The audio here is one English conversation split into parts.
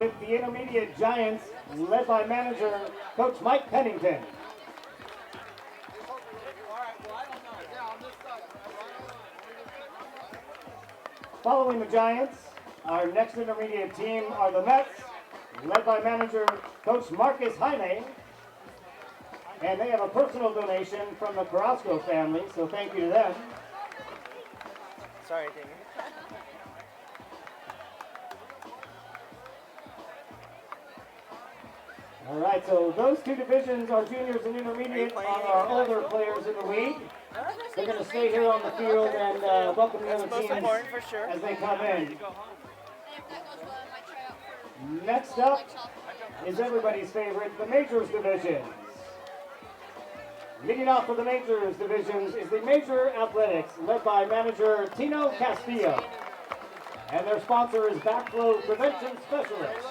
with the Intermediate Giants, led by manager Coach Mike Pennington. Following the Giants, our next intermediate team are the Mets, led by manager Coach Marcus Jaime. And they have a personal donation from the Carrasco family, so thank you to them. Sorry, Damien. All right, so those two divisions, our juniors and intermediate, are our older players in the league. They're going to stay here on the field and welcome the other teams as they come in. Next up is everybody's favorite, the Majors divisions. Leading off for the Majors divisions is the Major Athletics, led by manager Tino Castillo. And their sponsor is Backflow Prevention Specialist.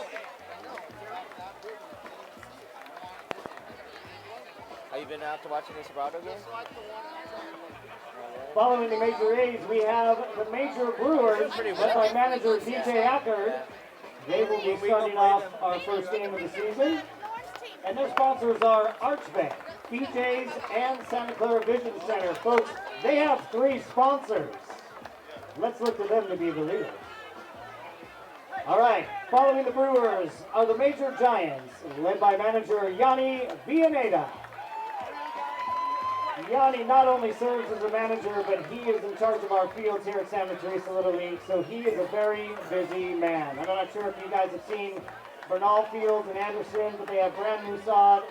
Have you been out to watching this Bravo game? Following the Major A's, we have the Major Brewers, led by manager DJ Acker. They will be starting off our first game of the season. And their sponsors are Archbank, BJ's, and Santa Clara Vision Center. Folks, they have 3 sponsors. Let's look to them to be the leaders. All right, following the Brewers are the Major Giants, led by manager Yanni Villaneda. Yanni not only serves as a manager, but he is in charge of our fields here at Santa Teresa Little League, so he is a very busy man. I'm not sure if you guys have seen Bernal Fields and Anderson, but they have brand new sod,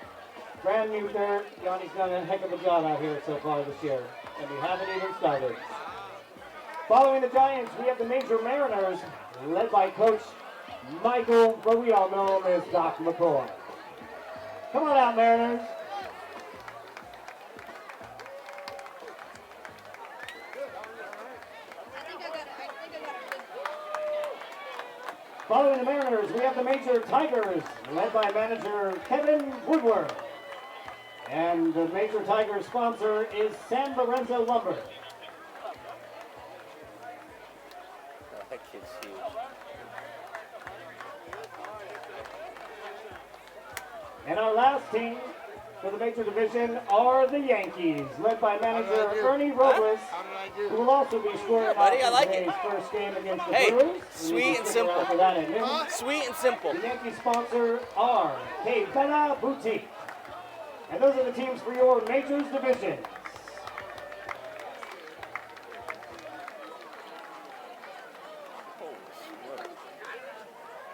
brand new dirt. Yanni's done a heck of a job out here so far this year, and we haven't even started. Following the Giants, we have the Major Mariners, led by Coach Michael, but we all know him as Doc McCoy. Come on out, Mariners. Following the Mariners, we have the Major Tigers, led by manager Kevin Woodward. And the Major Tigers sponsor is San Lorenzo Lumber. Oh, that kid's huge. And our last team for the Major Division are the Yankees, led by manager Ernie Robles, who will also be scoring off today's first game against the Brewers. Sweet and simple. Sweet and simple. The Yankee sponsor are Bella Boutique. And those are the teams for your Majors Division.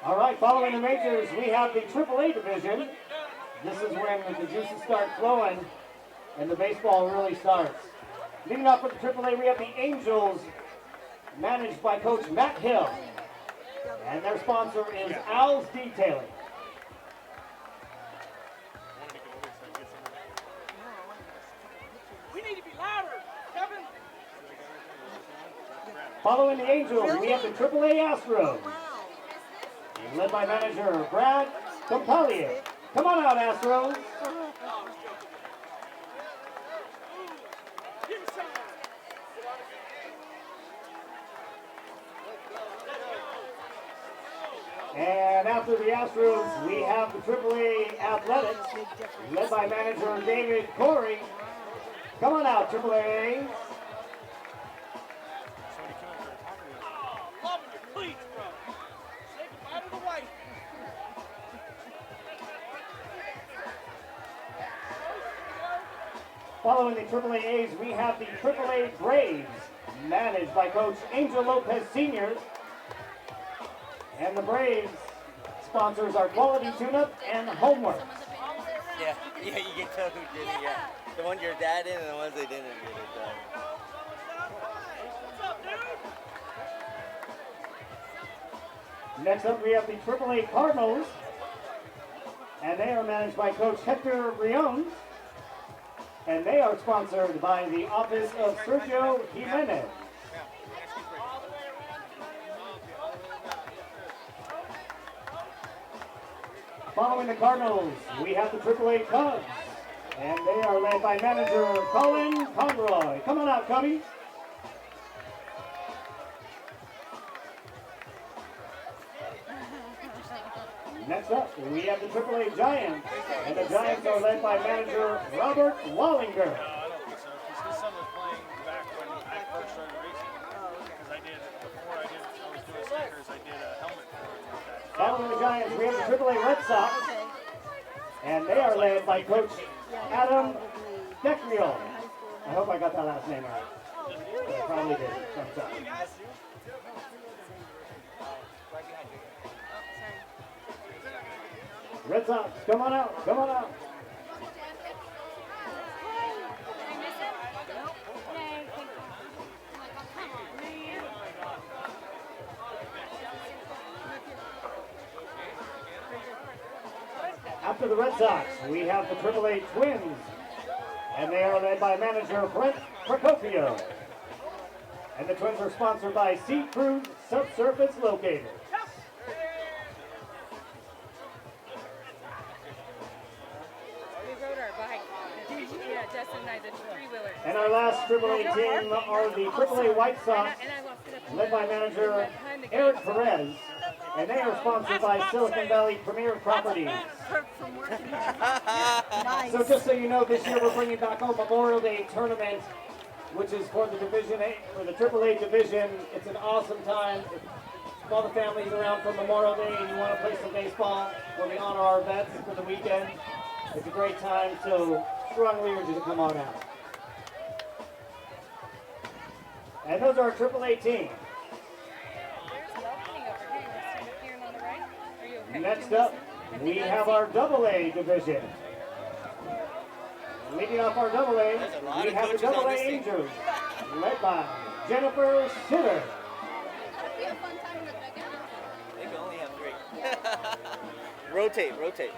All right, following the Majors, we have the AAA Division. This is when the juices start flowing and the baseball really starts. Leading off with the AAA, we have the Angels, managed by Coach Matt Hill. And their sponsor is Al's Detailing. We need to be louder, Kevin. Following the Angels, we have the AAA Astros, led by manager Brad Compaglia. Come on out, Astros. And after the Astros, we have the AAA Athletics, led by manager David Corey. Come on out, AAA. Loving your cleats, bro. Say goodbye to the wife. Following the AAA A's, we have the AAA Braves, managed by Coach Angel Lopez Sr. And the Braves sponsors are Quality Tune-Up and Homework. Yeah, you can tell who did it, yeah. The ones your dad did and the ones they didn't get it done. What's up, dude? Next up, we have the AAA Cardinals, and they are managed by Coach Hector Briones, and they are sponsored by the Office of Sergio Jimenez. Following the Cardinals, we have the AAA Cubs, and they are led by manager Colin Conroy. Come on out, Cubbies. Next up, we have the AAA Giants, and the Giants are led by manager Robert Wallinger. I don't think so, because his son was playing back when I first started racing. Because before I was doing sneakers, I did a helmet for him with that. Following the Giants, we have the AAA Red Sox, and they are led by Coach Adam Decriel. I hope I got that last name right. I probably did. Thumbs up. Red Sox, come on out, come on out. After the Red Sox, we have the AAA Twins, and they are led by manager Brent Procopio. And the Twins are sponsored by Sea Cruise Subsurface Locator. And our last AAA team are the AAA White Sox, led by manager Eric Perez, and they are sponsored by Silicon Valley Premier Properties. So just so you know, this year we're bringing back our Memorial Day tournament, which is for the Division 8, for the AAA division. It's an awesome time. If all the families around for Memorial Day and you want to play some baseball, where we honor our vets for the weekend, it's a great time, so strongly urge you to come on out. And those are our AAA teams. Next up, we have our AA division. Leading off our AA, we have the AA Angels, led by Jennifer Sitter. They can only have 3. Rotate.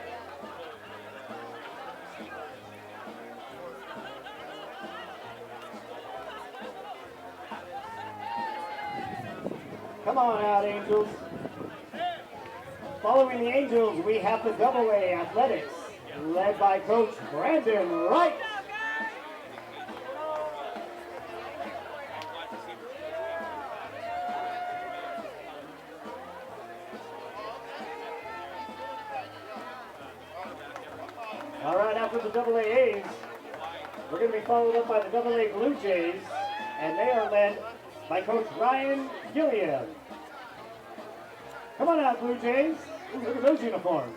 Come on out, Angels. Following the Angels, we have the AA Athletics, led by Coach Brandon Wright. All right, after the AA's, we're going to be followed up by the AA Blue Jays, and they are led by Coach Ryan Gilliam. Come on out, Blue Jays. Look at those uniforms.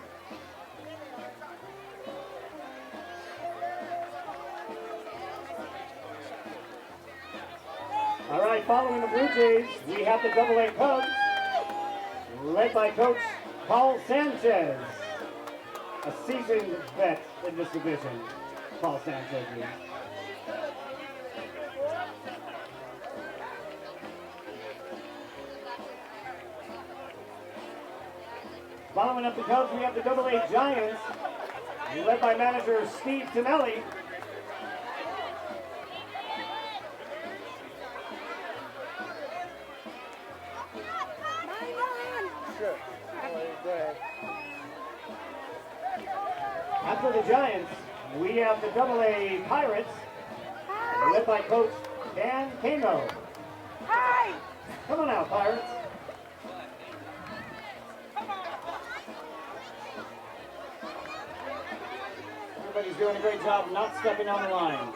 All right, following the Blue Jays, we have the AA Cubs, led by Coach Paul Sanchez, a seasoned vet in this division. Paul Sanchez is. Following up the Cubs, we have the AA Giants, led by manager Steve Tonelli. Sure. Go ahead. After the Giants, we have the AA Pirates, led by Coach Dan Camo. Hi! Come on out, Pirates. Everybody's doing a great job of not stepping on the line.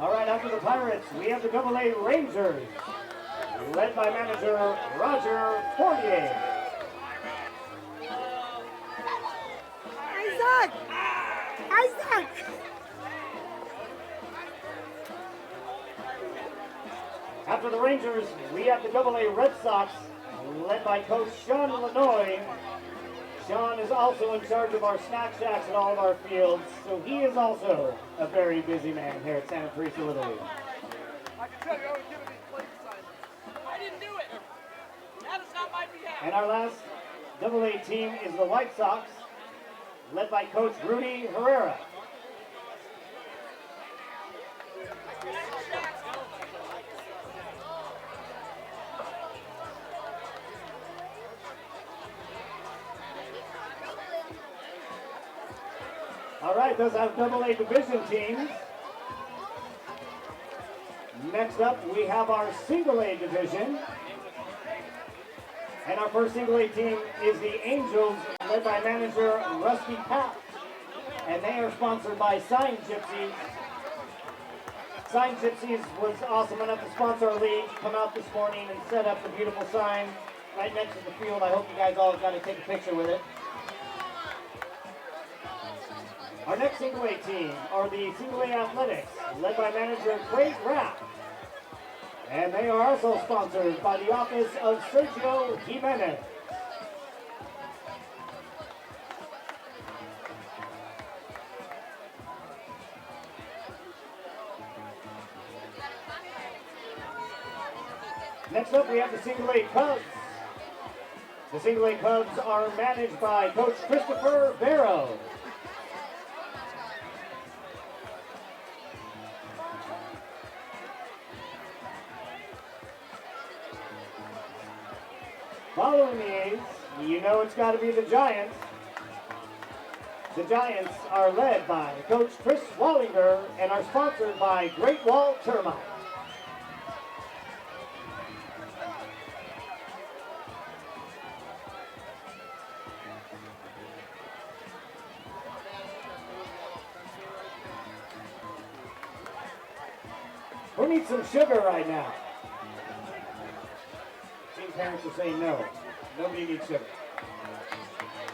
All right, after the Pirates, we have the AA Rangers, led by manager Roger Fournier. Isaac! Isaac! After the Rangers, we have the AA Red Sox, led by Coach Sean Lanoy. Sean is also in charge of our snack shacks at all of our fields, so he is also a very busy man here at Santa Teresa Little League. I can tell you, I was giving these plates signs. I didn't do it. That is not my behalf. And our last AA team is the White Sox, led by Coach Rudy Herrera. All right, those are AA division teams. Next up, we have our single A division, And our first single A team is the Angels, led by manager Rusty Papp. And they are sponsored by Sign Gypsies. Sign Gypsies was awesome enough to sponsor our league, come out this morning and set up the beautiful sign right next to the field. I hope you guys all got to take a picture with it. Our next single A team are the single A Athletics, led by manager Craig Rapp. And they are also sponsored by the office of Sergio Jimenez. Next up, we have the single A Cubs. The single A Cubs are managed by Coach Christopher Barrow. Following the A's, you know it's got to be the Giants. The Giants are led by Coach Chris Wallinger and are sponsored by Great Wall Termite. Who needs some sugar right now? Team parents are saying no. Nobody needs sugar.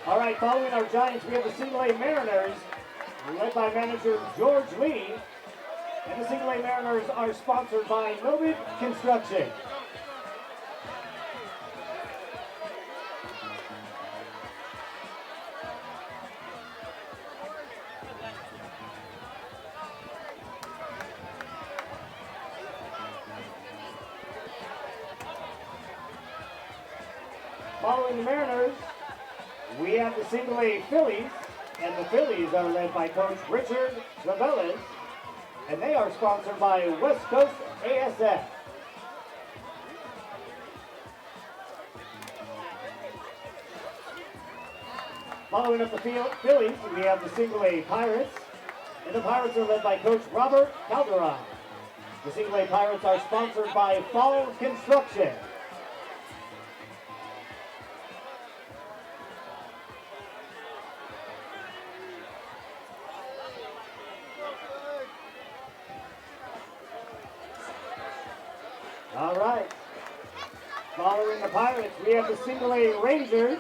All right, following our Giants, we have the single A Mariners, led by manager George Lee. And the single A Mariners are sponsored by Novit Construction. Following the Mariners, we have the single A Phillies, and the Phillies are led by Coach Richard Zavelis, and they are sponsored by West Coast ASF. Following up the Phillies, we have the single A Pirates, and the Pirates are led by Coach Robert Calderon. The single A Pirates are sponsored by Fall Construction. All right. Following the Pirates, we have the single A Rangers.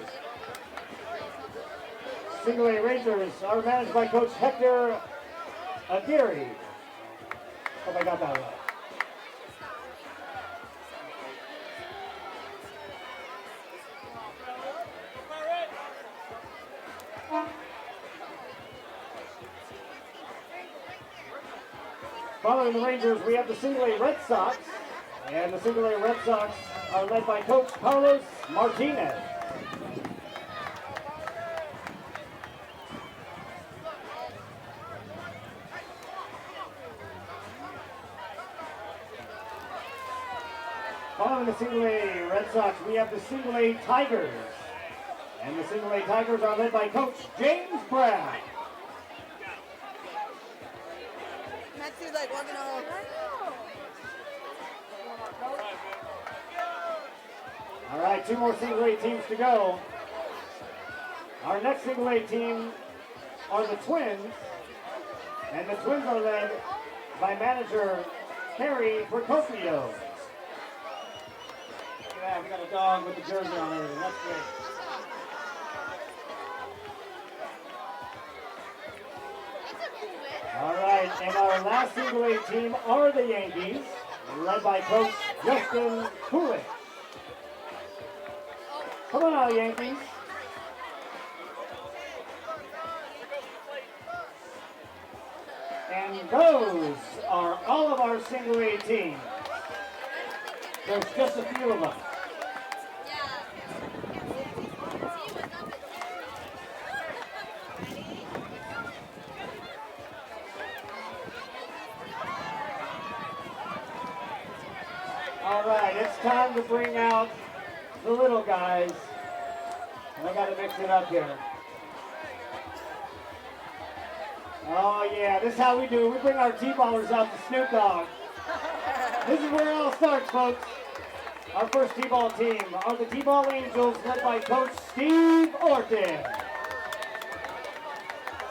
Single A Rangers are managed by Coach Hector Aguirre. Hope I got that right. Following the Rangers, we have the single A Red Sox. And the single A Red Sox are led by Coach Carlos Martinez. Following the single A Red Sox, we have the single A Tigers. And the single A Tigers are led by Coach James Brown. Maxie's like walking home. All right, two more single A teams to go. Our next single A team are the Twins, and the Twins are led by manager Harry Procopio. Look at that, we got a dog with the jersey on and everything. That's great. All right, and our last single A team are the Yankees, led by Coach Justin Coolidge. Come on out, Yankees. And those are all of our single A teams. There's just a few of them. All right, it's time to bring out the little guys. And I got to mix it up here. Oh yeah, this is how we do it. We bring our T-ballers out to Snoop Dogg. This is where it all starts, folks. Our first T-ball team are the T-ball Angels, led by Coach Steve Orton.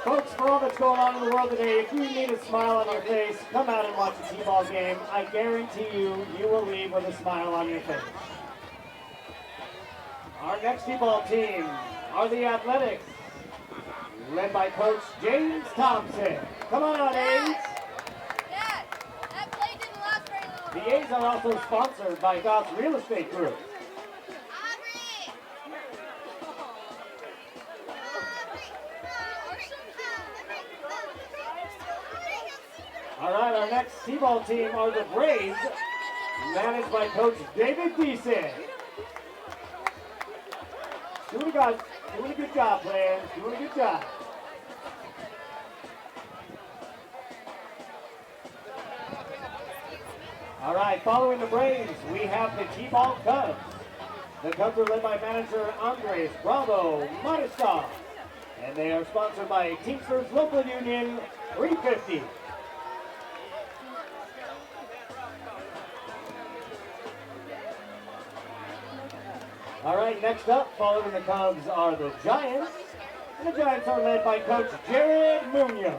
Folks, for all that's going on in the world today, if you need a smile on your face, come out and watch a T-ball game. I guarantee you, you will leave with a smile on your face. Our next T-ball team are the Athletics, led by Coach James Thompson. Come on out, A's. Dad, that play didn't last very long. The A's are also sponsored by God's Real Estate Group. All right, our next T-ball team are the Braves, managed by Coach David Deason. Doing a good job, players. Doing a good job. All right, following the Braves, we have the T-ball Cubs. The Cubs are led by manager Andres Bravo Mariscal, and they are sponsored by Teamsters Local Union 350. All right, next up, following the Cubs are the Giants, and the Giants are led by Coach Jared Munoz.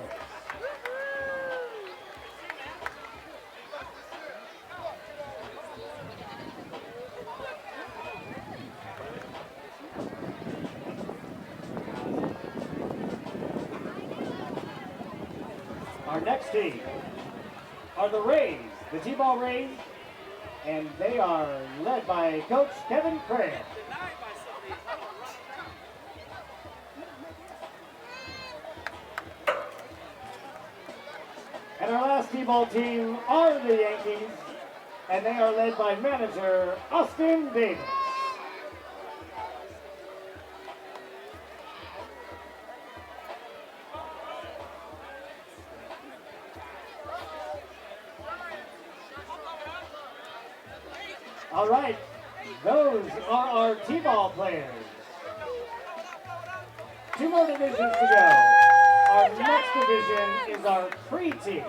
Our next team are the Rays, the T-ball Rays, and they are led by Coach Kevin Craig. And our last T-ball team are the Yankees, and they are led by manager Austin Davis. All right, those are our T-ball players. 2 more divisions to go. Our next division is our pre-T.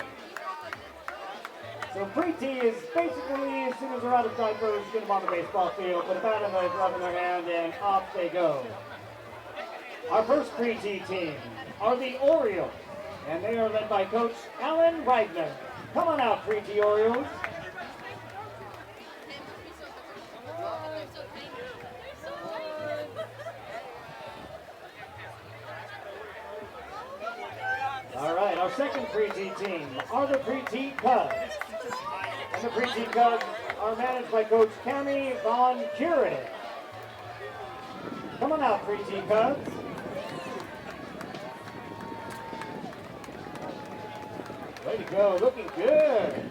So pre-T is basically, as soon as they're out of diapers, get them on the baseball field, put a bat in their glove in their hand, and off they go. Our first pre-T team are the Orioles, and they are led by Coach Alan Reitner. Come on out, pre-T Orioles. All right, our second pre-T team are the pre-T Cubs. And the pre-T Cubs are managed by Coach Cammie Von Curie. Come on out, pre-T Cubs. Way to go, looking good.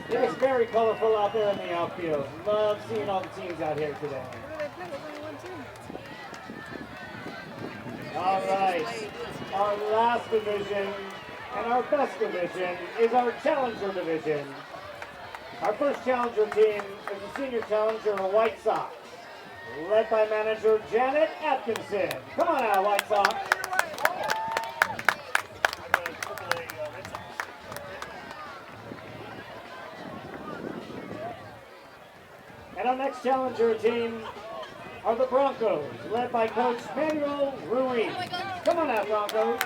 It is very colorful out there in the outfield. Love seeing all the teams out here today. All right, our last division and our best division is our Challenger division. Our first Challenger team is the Senior Challenger White Sox, led by manager Janet Atkinson. Come on out, White Sox. And our next Challenger team are the Broncos, led by Coach Manuel Ruiz. Come on out, Broncos.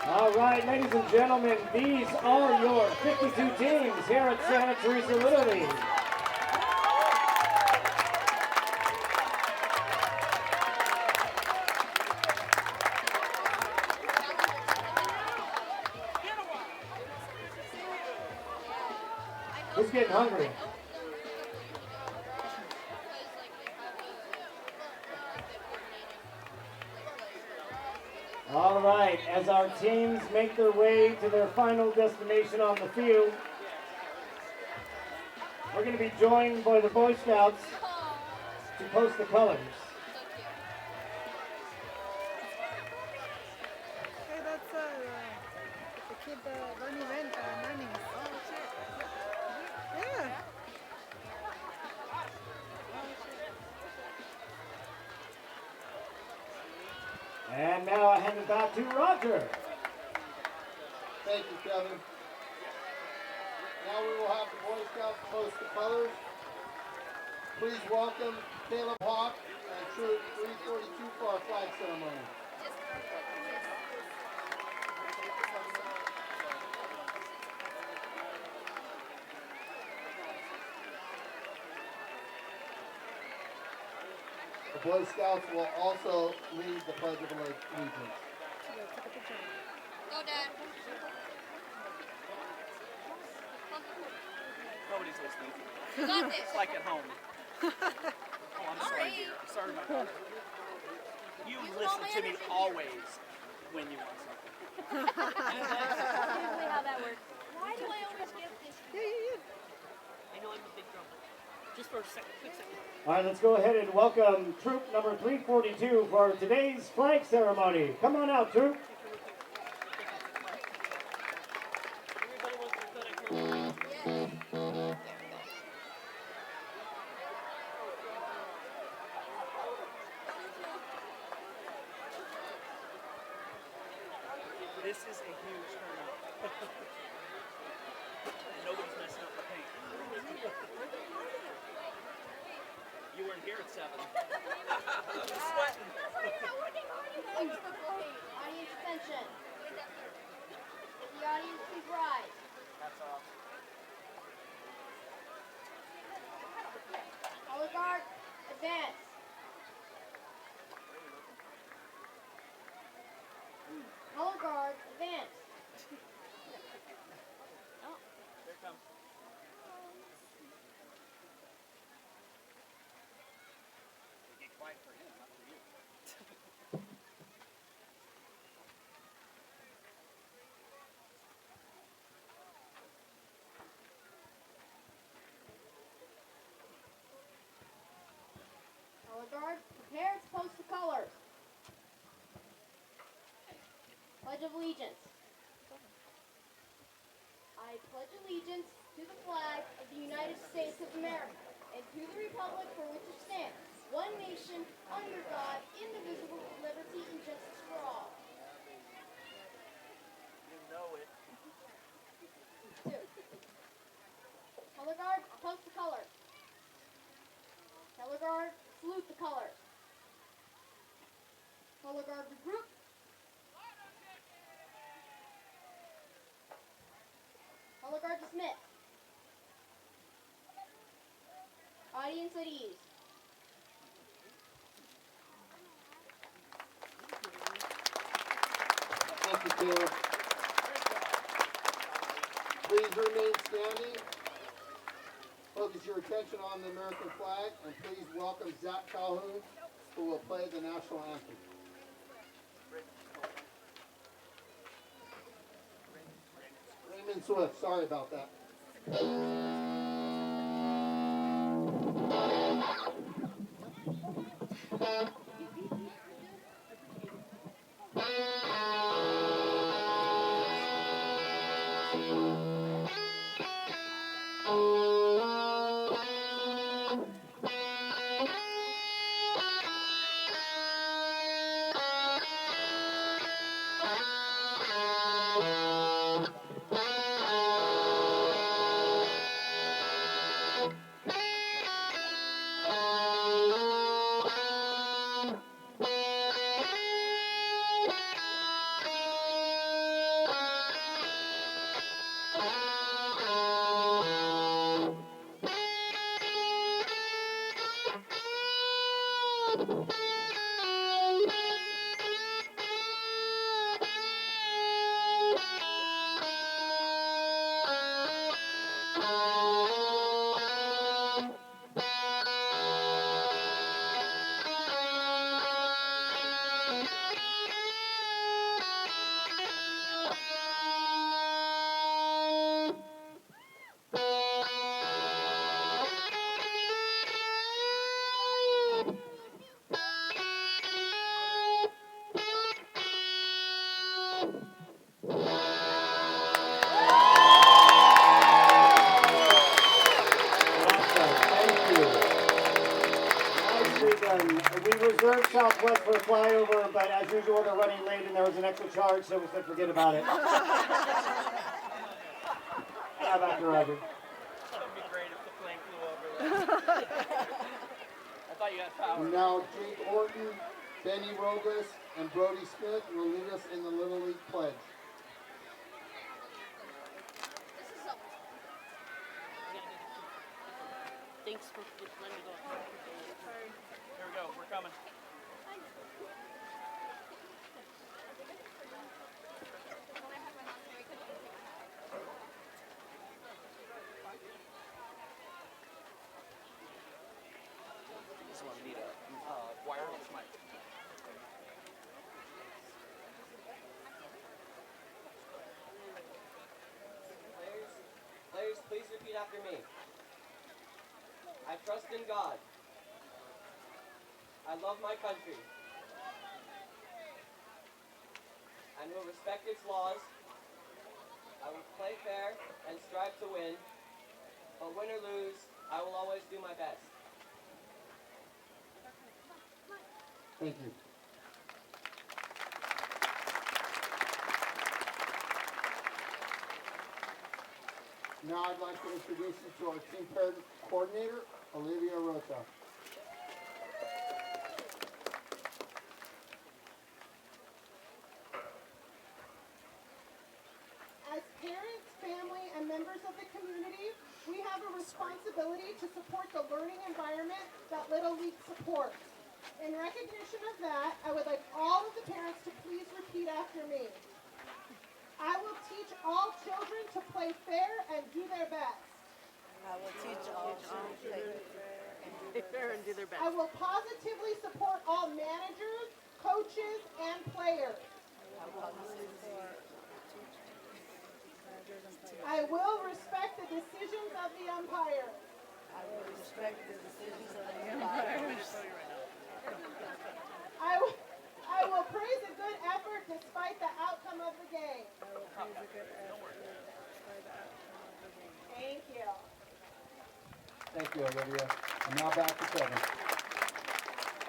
All right, ladies and gentlemen, these are your 52 teams here at Santa Teresa Little League. Who's getting hungry? All right, as our teams make their way to their final destination on the field, we're going to be joined by the Boy Scouts to post the colors. Hey, that's the kid that Ronnie went, Manning. Oh, shit. Yeah. And now I hand it back to Roger. Thank you, Kevin. Now we will have the Boy Scouts post the colors. Please welcome Caleb Hawk and Troop 342 for our flag ceremony. The Boy Scouts will also lead the Pledge of Allegiance. Go, Dad. Nobody's listening. You got this. It's like at home. Oh, I'm sorry, dear. I'm sorry, my daughter. You Use all listen my to me energy here. always when you want something. Usually how that works. Why do I always get this? I know I'm a big drummer. Just for a second, quick second. All right, let's go ahead and welcome troop number 342 for today's flag ceremony. Come on out, troop. Everybody wants to put a career. This is a huge turnout. And nobody's messing up the paint. You weren't here at 7. Just sweating. Audience attention. The audience please rise. That's off. Color guard, advance. Color guard, advance. Here it comes. Get quiet for him, not for you. Color guard, prepare to post the colors. Pledge of Allegiance. I pledge allegiance to the flag of the United States of America and to the republic for which it stands, one nation, under God, indivisible, with liberty and justice for all. You know it. 2. Color guard, post the colors. Color guard, salute the colors. Color guard, regroup. Color guard, dismiss. Audience at ease. Thank you, Caleb. Please remain standing. Focus your attention on the American flag, and please welcome Zach Calhoun, who will play the national anthem. Raymond Swift, sorry about that. reserved Southwest for a flyover, but as usual, they're running late and there was an extra charge, so we said forget about it. Now back to Roger. That'd be great if the plane flew over there. I thought you had power. And now Jake Orton, Benny Robles, and Brody Smith will lead us in the Little League Pledge. Thanks for letting me go. Here we go. We're coming. This one need a wireless mic. Players, please repeat after me. I trust in God. I love my country. And will respect its laws. I will play fair and strive to win. But win or lose, I will always do my best. Thank you. Now I'd like to introduce you to our team parent coordinator, Olivia Rocha. As parents, family, and members of the community, we have a responsibility to support the learning environment that Little League supports. In recognition of that, I would like all of the parents to please repeat after me. I will teach all children to play fair and do their best. I will teach all children to play fair and do their best. I will positively support all managers, coaches, and players. I will respect the decisions of the umpires. I will respect the decisions of the umpires. I will praise a good effort despite the outcome of the game. Thank you. Thank you, Olivia. And now back to Kevin.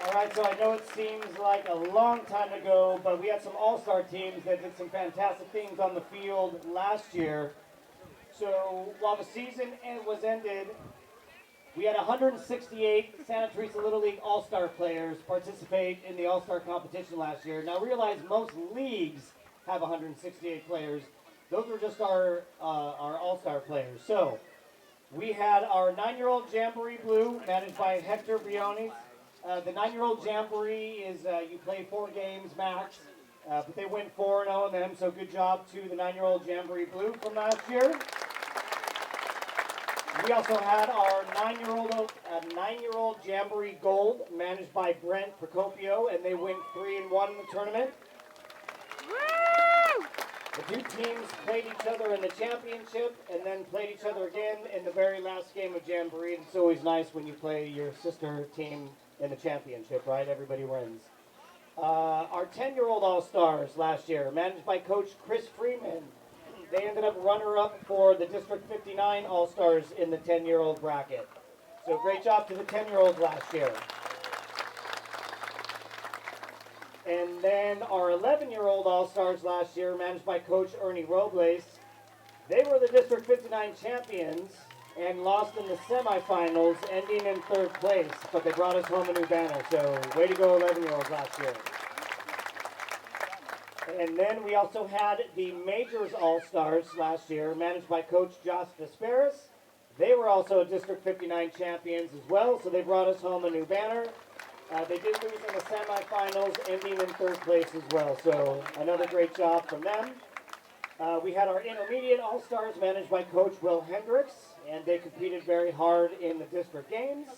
All right, so I know it seems like a long time ago, but we had some all-star teams that did some fantastic things on the field last year. So while the season was ended, we had 168 Santa Teresa Little League All-Star players participate in the All-Star competition last year. Now realize most leagues have 168 players. Those were just our All-Star players. So we had our 9-year-old Jamboree Blue, managed by Hector Briones. The 9-year-old Jamboree is, you play 4 games max, but they went 4-0 in them, so good job to the 9-year-old Jamboree Blue from last year. We also had our 9-year-old Jamboree Gold, managed by Brent Procopio, and they went 3-1 in the tournament. Woo! The two teams played each other in the championship and then played each other again in the very last game of Jamboree. It's always nice when you play your sister team in the championship, right? Everybody wins. Our 10-year-old All-Stars last year, managed by Coach Chris Freeman. They ended up runner-up for the District 59 All-Stars in the 10-year-old bracket. So great job to the 10-year-olds last year. And then our 11-year-old All-Stars last year, managed by Coach Ernie Robles. They were the District 59 champions and lost in the semifinals, ending in 3rd place. But they brought us home a new banner, so way to go 11-year-olds last year. And then we also had the Majors All-Stars last year, managed by Coach Josh Desperis. They were also District 59 champions as well, so they brought us home a new banner. They did lose in the semifinals, ending in 3rd place as well, so another great job from them. We had our Intermediate All-Stars, managed by Coach Will Hendricks, and they competed very hard in the district games.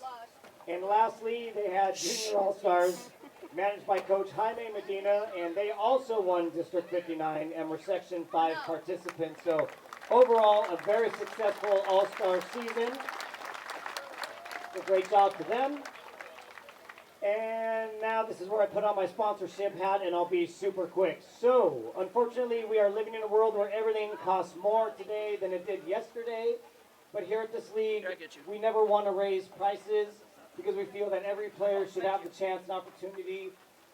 And lastly, they had Junior All-Stars, managed by Coach Jaime Medina, and they also won District 59 and were Section 5 participants. So overall, a very successful All-Star season. A great job to them. And now this is where I put on my sponsorship hat, and I'll be super quick. So, unfortunately, we are living in a world where everything costs more today than it did yesterday. But here at this league, we never want to raise prices. because we feel that every player should have the chance and opportunity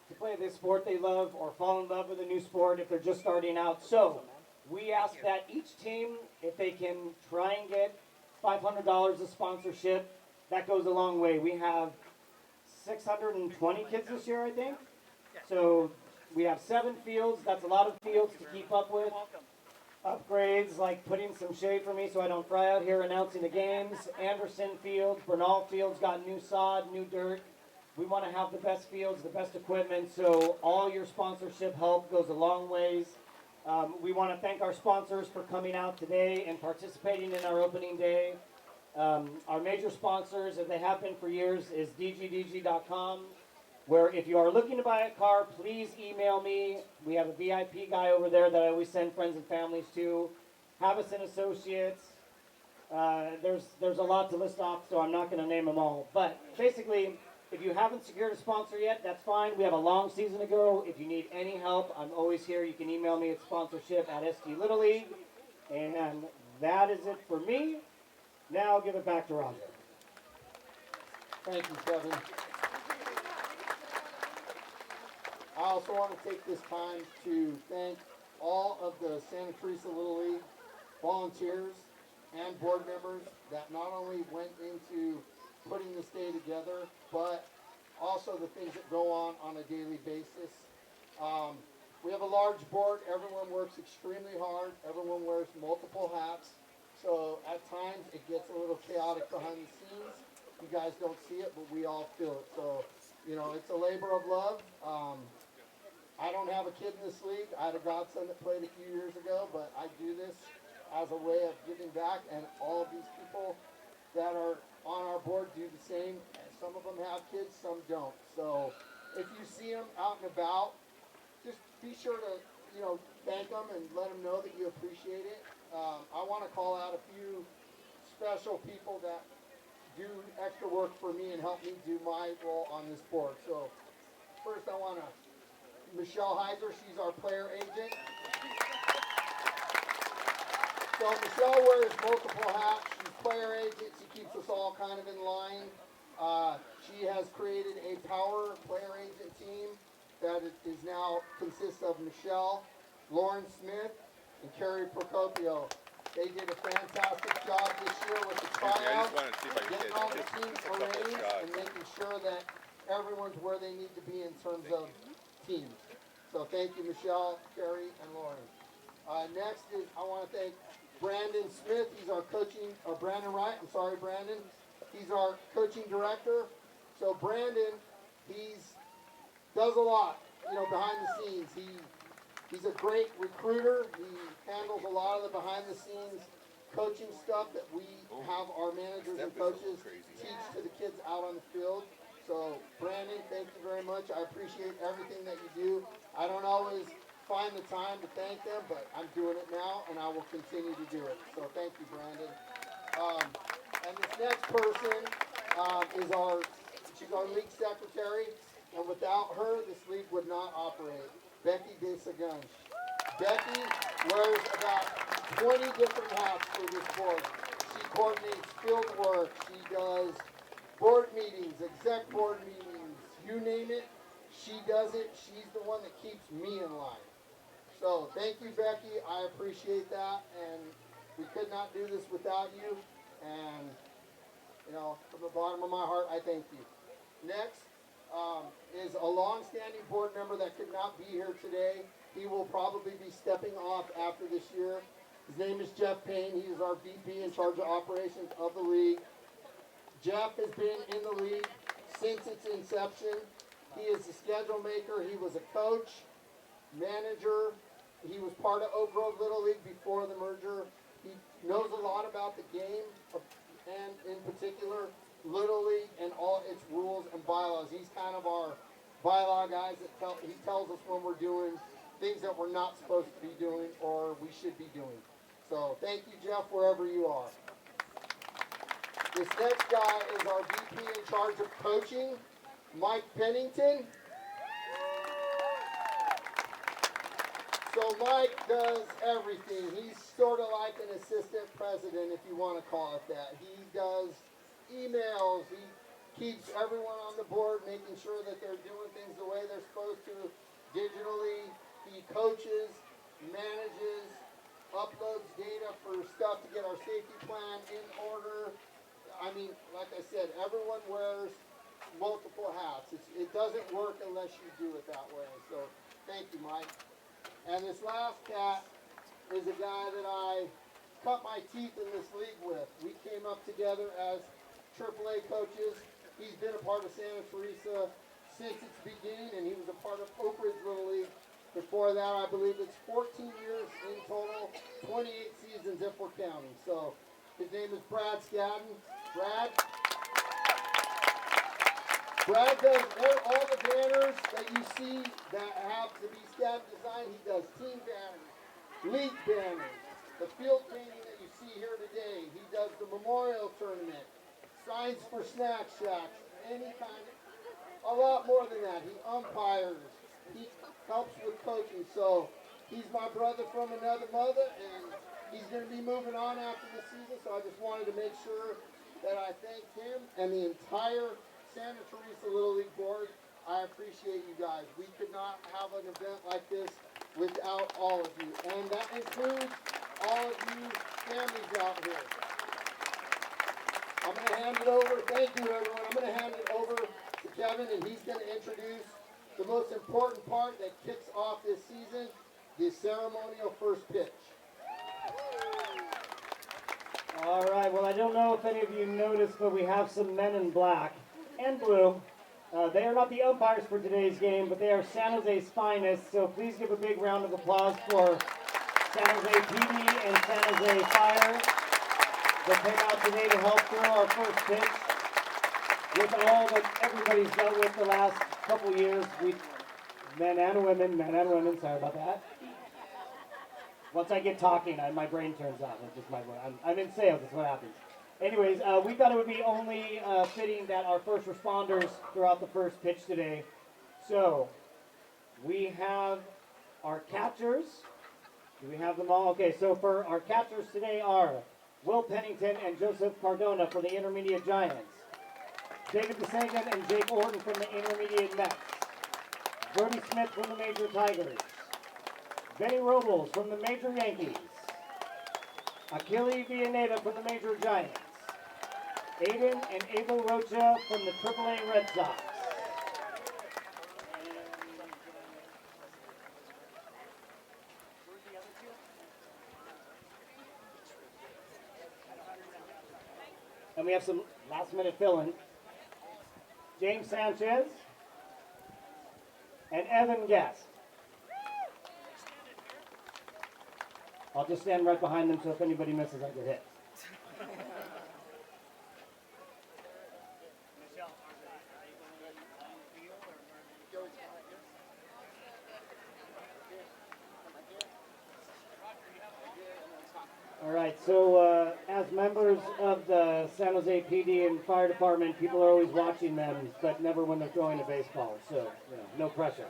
to play the sport they love or fall in love with a new sport if they're just starting out. So we ask that each team, if they can try and get $500 of sponsorship, that goes a long way. We have 620 kids this year, I think. So we have 7 fields. That's a lot of fields to keep up with. Upgrades like putting some shade for me so I don't fry out here announcing the games. Anderson Field, Bernal Field's got new sod, new dirt. We want to have the best fields, the best equipment, so all your sponsorship help goes a long ways. We want to thank our sponsors for coming out today and participating in our opening day. Our major sponsors, as they have been for years, is dgdg.com, where if you are looking to buy a car, please email me. We have a VIP guy over there that I always send friends and families to. Havison Associates. There's a lot to list off, so I'm not going to name them all. But basically, if you haven't secured a sponsor yet, that's fine. We have a long season to go. If you need any help, I'm always here. You can email me at sponsorship@ST Little League. And that is it for me. Now I'll give it back to Roger. Thank you, Kevin. I also want to take this time to thank all of the Santa Teresa Little League volunteers and board members that not only went into putting this day together, but also the things that go on a daily basis. We have a large board. Everyone works extremely hard. Everyone wears multiple hats. So at times it gets a little chaotic behind the scenes. You guys don't see it, but we all feel it. So, you know, it's a labor of love. I don't have a kid in this league. I had a godson that played a few years ago, but I do this as a way of giving back, and all of these people that are on our board do the same. Some of them have kids, some don't. So if you see them out and about, just be sure to, you know, thank them and let them know that you appreciate it. I want to call out a few special people that do extra work for me and help me do my role on this board. So first I want to, Michelle Heiser, she's our player agent. So Michelle wears multiple hats. She's player agent. She keeps us all kind of in line. She has created a power player agent team that is now consists of Michelle, Lauren Smith, and Carrie Procopio. They did a fantastic job this year with the tryout, getting all the teams arranged and making sure that everyone's where they need to be in terms of teams. So thank you, Michelle, Carrie, and Lauren. Next is, I want to thank Brandon Smith. He's our coaching, or Brandon Wright, I'm sorry, Brandon. He's our coaching director. So Brandon, does a lot, you know, behind the scenes. He's a great recruiter. He handles a lot of the behind the scenes coaching stuff that we have our managers and coaches teach to the kids out on the field. So Brandon, thank you very much. I appreciate everything that you do. I don't always find the time to thank them, but I'm doing it now and I will continue to do it. So thank you, Brandon. And this next person she's our league secretary, and without her, this league would not operate. Becky DeSagunch. Becky wears about 20 different hats for this board. She coordinates field work. She does board meetings, exec board meetings, you name it. She does it. She's the one that keeps me in line. So thank you, Becky. I appreciate that, and we could not do this without you. And, you know, from the bottom of my heart, I thank you. Next is a long-standing board member that could not be here today. He will probably be stepping off after this year. His name is Jeff Payne. He is our VP in charge of operations of the league. Jeff has been in the league since its inception. He is a schedule maker. He was a coach, manager. He was part of Oak Grove Little League before the merger. He knows a lot about the game, and in particular, Little League and all its rules and bylaws. He's kind of our bylaw guys that he tells us when we're doing things that we're not supposed to be doing or we should be doing. So thank you, Jeff, wherever you are. This next guy is our VP in charge of coaching, Mike Pennington. So Mike does everything. He's sort of like an assistant president, if you want to call it that. He does emails, he keeps everyone on the board, making sure that they're doing things the way they're supposed to digitally. He coaches, manages, uploads data for stuff to get our safety plan in order. I mean, like I said, everyone wears multiple hats. It doesn't work unless you do it that way. So thank you, Mike. And this last cat is a guy that I cut my teeth in this league with. We came up together as AAA coaches. He's been a part of Santa Teresa since its beginning, and he was a part of Oak Ridge Little League. Before that, I believe it's 14 years in total, 28 seasons if we're counting. So his name is Brad Scadden. Brad does all the banners that you see that have to be Scadden designed. He does team banners, league banners, the field painting that you see here today. He does the memorial tournament, signs for snack shacks, any kind of, a lot more than that. He umpires, he helps with coaching. So he's my brother from another mother, and he's going to be moving on after the season. So I just wanted to make sure that I thanked him and the entire Santa Teresa Little League board. I appreciate you guys. We could not have an event like this without all of you. And that includes all of you families out here. I'm going to hand it over. Thank you, everyone. I'm going to hand it over to Kevin, and he's going to introduce the most important part that kicks off this season, the ceremonial first pitch. All right, well, I don't know if any of you noticed, but we have some men in black and blue. They are not the umpires for today's game, but they are San Jose's finest. So please give a big round of applause for San Jose PD and San Jose Fire that came out today to help throw our first pitch. With all that everybody's dealt with the last couple years, men and women, sorry about that. Once I get talking, my brain turns on. It's just I'm in sales, that's what happens. Anyways, we thought it would be only fitting that our first responders throughout the first pitch today. So, we have our catchers. Do we have them all? Okay, so for our catchers today are Will Pennington and Joseph Cardona for the Intermediate Giants. David DeSangan and Jake Orton from the Intermediate Mets. Brody Smith from the Major Tigers. Benny Robles from the Major Yankees. Achille Villaneda from the Major Giants. Aiden and Abel Rocha from the AAA Red Sox. And we have some last-minute fill-in. James Sanchez and Evan Guest. I'll just stand right behind them, so if anybody misses, I get hit. All right, so as members of the San Jose PD and Fire Department, people are always watching them, but never when they're throwing a baseball, so, no pressure.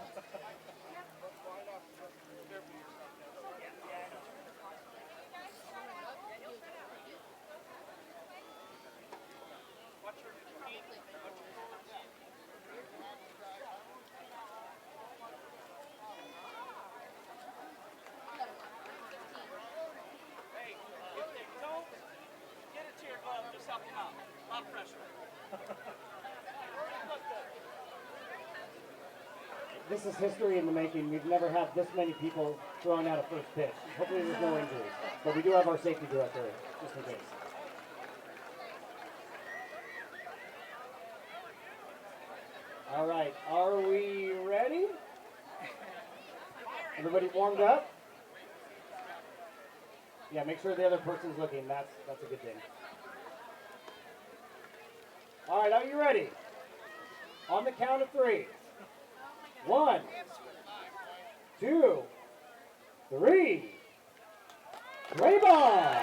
This is history in the making. We've never had this many people throwing out a first pitch. Hopefully there's no injuries. But we do have our safety director, just in case. All right, are we ready? Everybody warmed up? Yeah, make sure the other person's looking. That's a good thing. All right, are you ready? On the count of 3. 1, 2, 3. Play ball!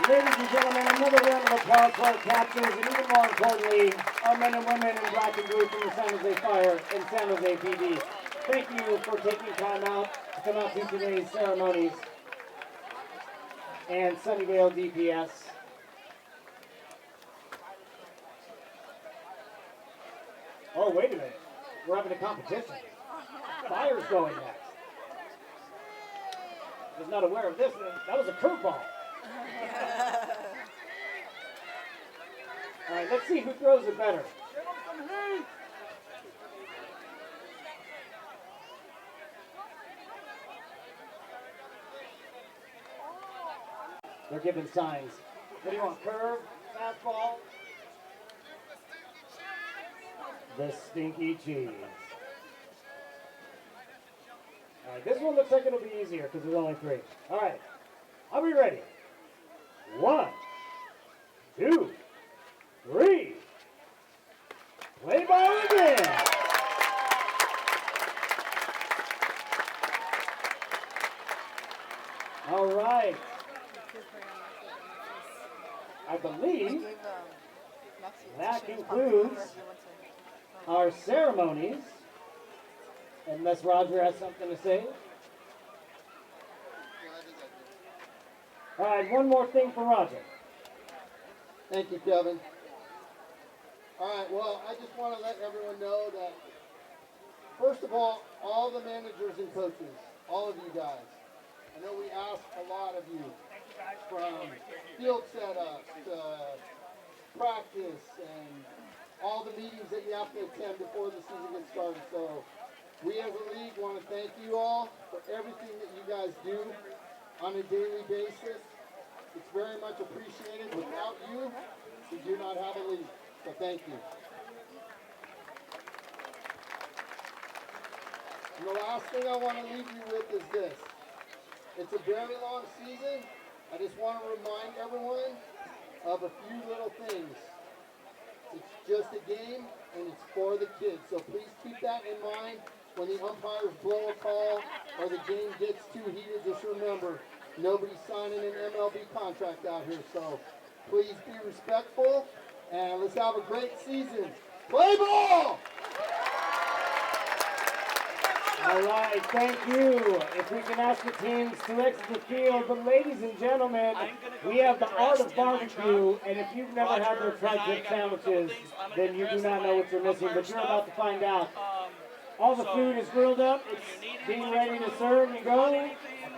Ladies and gentlemen, another round of applause for our captors, and even more importantly, our men and women in black and blue from the San Jose Fire and San Jose PD. Thank you for taking time out to come out to today's ceremonies. And Sunnyvale DPS. we're having a competition. Fire's going next. I was not aware of this. That was a curveball. All right, let's see who throws it better. They're giving signs. What do you want, curve, fastball? The stinky cheese. All right, this one looks like it'll be easier because there's only 3. All right, I'll be ready. 1, 2, 3. Play ball again. All right. I believe that concludes our ceremonies, unless Roger has something to say. All right, one more thing for Roger. Thank you, Kevin. All right, well, I just want to let everyone know that, first of all the managers and coaches, all of you guys, I know we asked a lot of you, from field setup to practice and all the meetings that you have to attend before the season gets started. So we as a league want to thank you all for everything that you guys do on a daily basis. It's very much appreciated. Without you, we do not have a league. So thank you. And the last thing I want to leave you with is this. It's a very long season. I just want to remind everyone of a few little things. It's just a game, and it's for the kids. So please keep that in mind when the umpires blow a call or the game gets too heated. Just remember, nobody's signing an MLB contract out here. So please be respectful, and let's have a great season. Play ball! All right, thank you. If we can ask the teams to exit the field. But ladies and gentlemen, we have the art of barbecue, and if you've never had their tri-tip sandwiches, then you do not know what you're missing, but you're about to find out. All the food is grilled up. It's being ready to serve and go.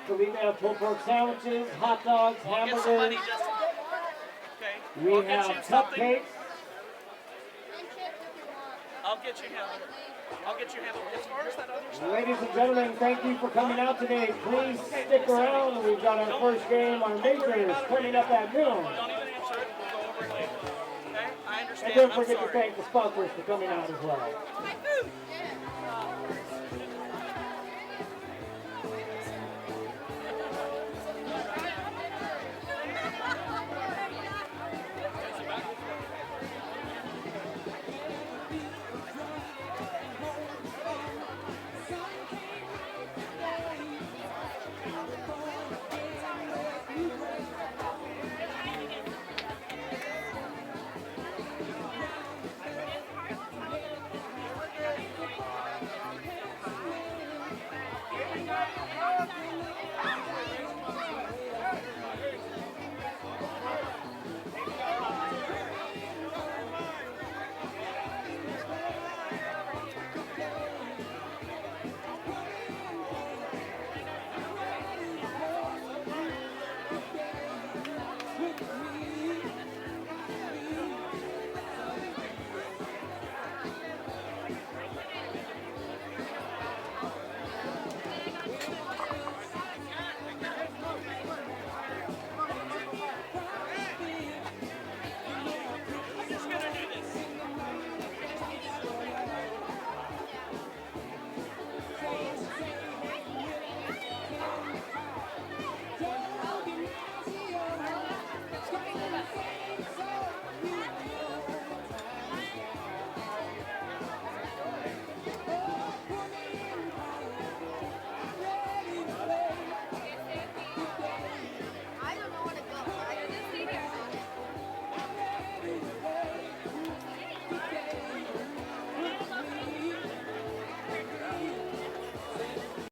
So we have pulled pork sandwiches, hot dogs, hamburgers. We have cupcakes. I'll get you hammered. I'll get you hammered. As far as that other stuff. Ladies and gentlemen, thank you for coming out today. Please stick around. We've got our first game, our majors, coming up at noon. Don't even answer it. We'll go over it later. Okay? I understand. And don't forget to thank the sponsors for coming out as well.